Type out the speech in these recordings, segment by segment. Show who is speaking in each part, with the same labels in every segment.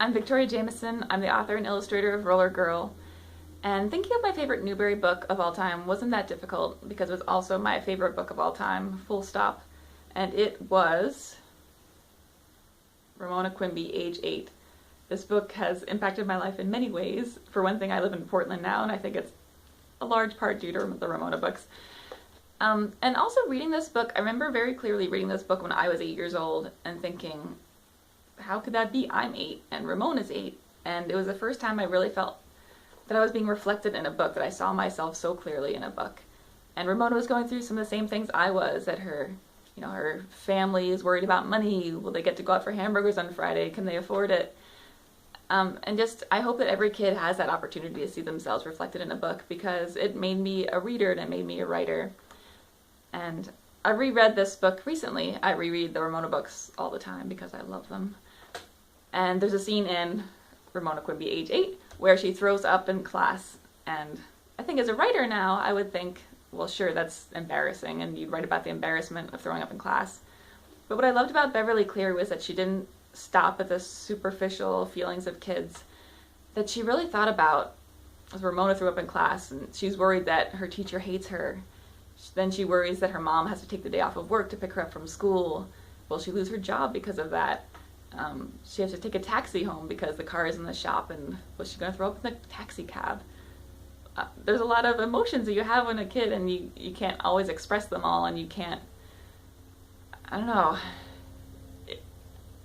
Speaker 1: I'm Victoria Jamieson. I'm the author and illustrator of Roller Girl. And thinking of my favorite Newbery book of all time wasn't that difficult because it was also my favorite book of all time, full stop. And it was Ramona Quimby, Age 8. This book has impacted my life in many ways. For one thing, I live in Portland now, and I think it's a large part due to the Ramona books. And also reading this book, I remember very clearly reading this book when I was 8 years old and thinking, how could that be? I'm 8 and Ramona's 8. And it was the first time I really felt that I was being reflected in a book, that I saw myself so clearly in a book. And Ramona was going through some of the same things I was, that her family is worried about money. Will they get to go out for hamburgers on Friday? Can they afford it? And just, I hope that every kid has that opportunity to see themselves reflected in a book, because it made me a reader and it made me a writer. And I reread this book recently. I reread the Ramona books all the time because I love them. And there's a scene in Ramona Quimby, Age 8, where she throws up in class. And I think as a writer now, I would think, well, sure, that's embarrassing, and you'd write about the embarrassment of throwing up in class. But what I loved about Beverly Cleary was that she didn't stop at the superficial feelings of kids, that she really thought about, as Ramona threw up in class, and she's worried that her teacher hates her. Then she worries that her mom has to take the day off of work to pick her up from school. Will she lose her job because of that? She has to take a taxi home because the car is in the shop, and was she going to throw up in the taxi cab? There's a lot of emotions that you have when a kid, and you can't always express them all, and you can't, I don't know.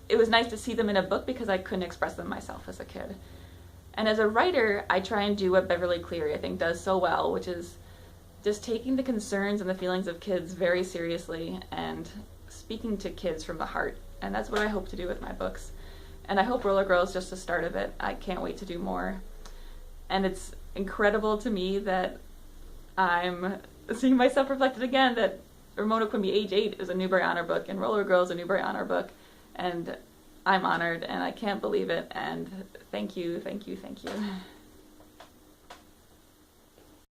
Speaker 1: It was nice to see them in a book because I couldn't express them myself as a kid. And as a writer, I try and do what Beverly Cleary, I think, does so well, which is just taking the concerns and the feelings of kids very seriously and speaking to kids from the heart. And that's what I hope to do with my books. And I hope Roller Girl is just the start of it. I can't wait to do more. And it's incredible to me that I'm seeing myself reflected again, that Ramona Quimby, Age 8 is a Newbery Honor book, and Roller Girl is a Newbery Honor book. And I'm honored, and I can't believe it. And thank you, thank you, thank you.